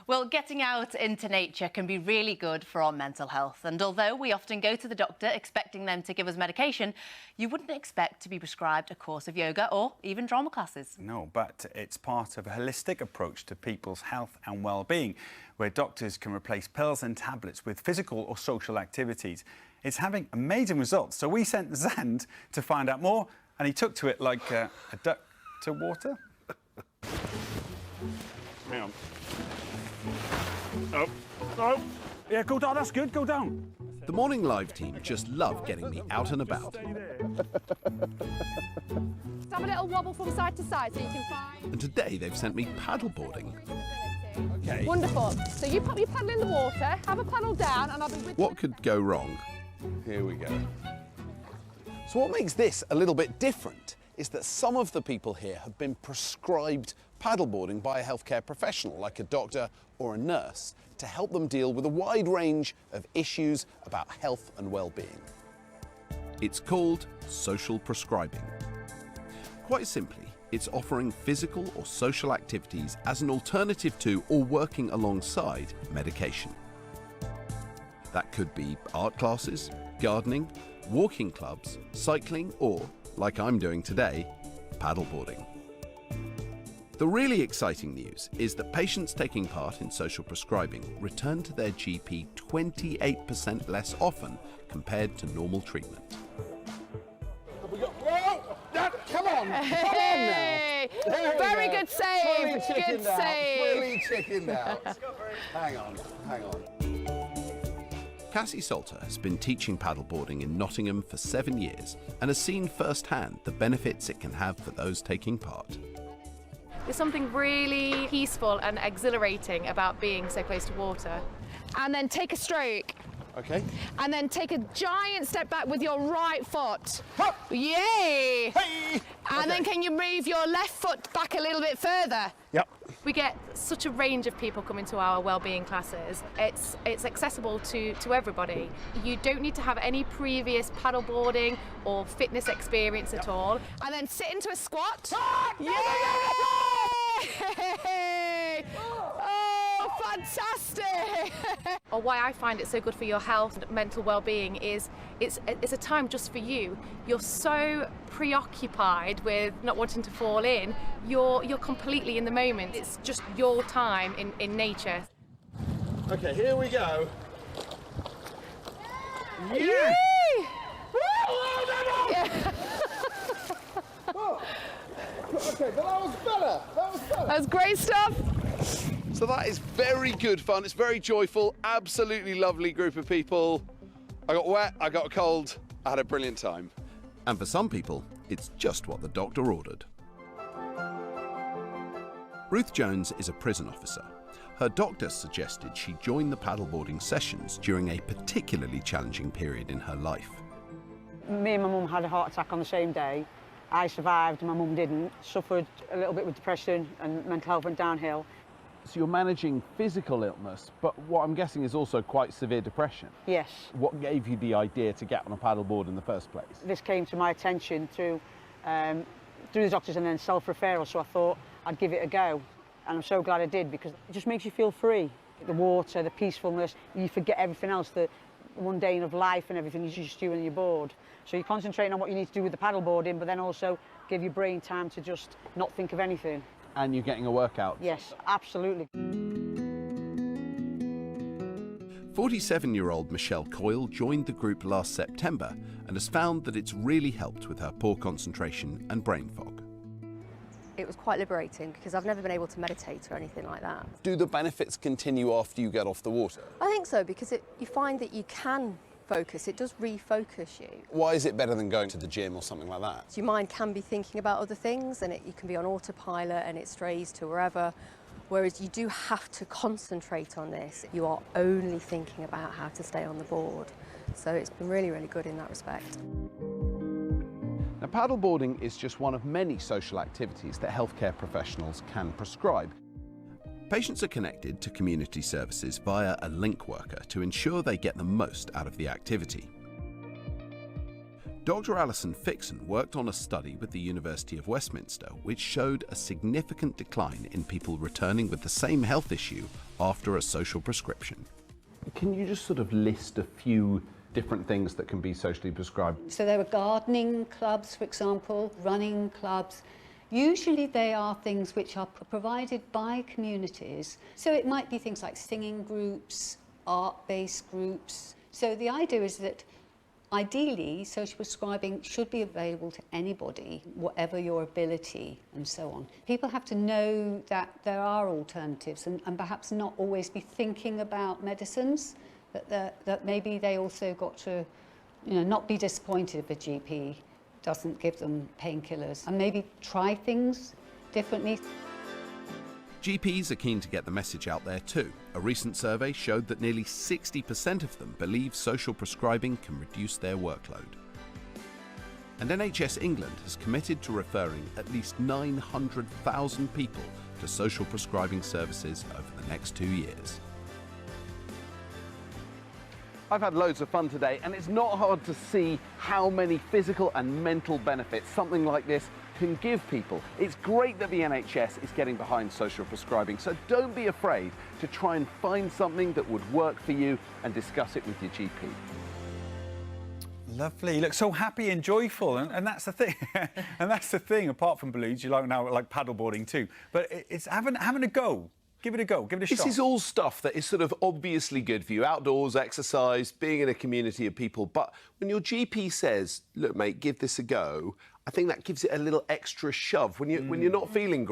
Well, getting out into nature can be really good for our mental health. And although we often go to the doctor expecting them to give us medication, you wouldn't expect to be prescribed a course of yoga or even drama classes. No, but it's part of a holistic approach to people's health and well-being, where doctors can replace pills and tablets with physical or social activities. It's having amazing results. So we sent Xand to find out more, and he took to it like a duck to water. Hang on. Oh, yeah, go down, that's good, go down. The Morning Live team just love getting me out and about. Have a little wobble from side to side so you can find... And today they've sent me paddleboarding. Okay. Wonderful. So you pop your paddle in the water, have a paddle down, and I'll be with you. What could go wrong? Here we go. So what makes this a little bit different is that some of the people here have been prescribed paddleboarding by a healthcare professional, like a doctor or a nurse, to help them deal with a wide range of issues about health and well-being. It's called social prescribing. Quite simply, it's offering physical or social activities as an alternative to or working alongside medication. That could be art classes, gardening, walking clubs, cycling, or, like I'm doing today, paddleboarding. The really exciting news is that patients taking part in social prescribing return to their GP 28% less often compared to normal treatment. Come on now. Very good save. Good save. Fully chickened out. Hang on. Cassie Salter has been teaching paddleboarding in Nottingham for 7 years and has seen firsthand the benefits it can have for those taking part. There's something really peaceful and exhilarating about being so close to water. And then take a stroke. Okay. And then take a giant step back with your right foot. Hup. Yay! Hey! And then can you move your left foot back a little bit further? Yep. We get such a range of people coming to our wellbeing classes. It's accessible to everybody. You don't need to have any previous paddleboarding or fitness experience at all. And then sit into a squat. Yay! Oh, fantastic! Or why I find it so good for your health and mental well-being is it's a time just for you. You're so preoccupied with not wanting to fall in, you're completely in the moment. It's just your time in nature. Okay, here we go. Yay! Okay, but that was better. That's great stuff. So that is very good fun. It's very joyful. Absolutely lovely group of people. I got wet, I got cold. I had a brilliant time. And for some people, it's just what the doctor ordered. Ruth Jones is a prison officer. Her doctor suggested she join the paddleboarding sessions during a particularly challenging period in her life. Me and my mum had a heart attack on the same day. I survived, my mum didn't. Suffered a little bit with depression and mental health went downhill. So you're managing physical illness, but what I'm guessing is also quite severe depression. Yes. What gave you the idea to get on a paddleboard in the first place? This came to my attention through the doctors and then self-referral, so I thought I'd give it a go. And I'm so glad I did, because it just makes you feel free. The water, the peacefulness, you forget everything else, the mundane of life and everything, is just you and your board. So you're concentrating on what you need to do with the paddleboarding, but then also give your brain time to just not think of anything. And you're getting a workout. Yes, absolutely. 47-year-old Michelle Coyle joined the group last September and has found that it's really helped with her poor concentration and brain fog. It was quite liberating because I've never been able to meditate or anything like that. Do the benefits continue after you get off the water? I think so, because you find that you can focus, it does refocus you. Why is it better than going to the gym or something like that? So your mind can be thinking about other things and you can be on autopilot and it strays to wherever, whereas you do have to concentrate on this. You are only thinking about how to stay on the board. So it's been really, really good in that respect. Now, paddleboarding is just one of many social activities that healthcare professionals can prescribe. Patients are connected to community services via a link worker to ensure they get the most out of the activity. Dr. Alison Fixon worked on a study with the University of Westminster which showed a significant decline in people returning with the same health issue after a social prescription. Can you just sort of list a few different things that can be socially prescribed? So there are gardening clubs, for example, running clubs. Usually they are things which are provided by communities. So it might be things like singing groups, art-based groups. So the idea is that ideally, social prescribing should be available to anybody, whatever your ability and so on. People have to know that there are alternatives and perhaps not always be thinking about medicines, that maybe they also got to, not be disappointed if a GP doesn't give them painkillers and maybe try things differently. GPs are keen to get the message out there too. A recent survey showed that nearly 60% of them believe social prescribing can reduce their workload. And NHS England has committed to referring at least 900,000 people to social prescribing services over the next 2 years. I've had loads of fun today, and it's not hard to see how many physical and mental benefits something like this can give people. It's great that the NHS is getting behind social prescribing, so don't be afraid to try and find something that would work for you and discuss it with your GP. Lovely. You look so happy and joyful, and that's the thing. And that's the thing. Apart from balloons, you like paddleboarding too. But it's having a go. Give it a go. Give it a shot. This is all stuff that is sort of obviously good for you. Outdoors, exercise, being in a community of people. But when your GP says, look, mate, give this a go, I think that gives it a little extra shove when you're not feeling great.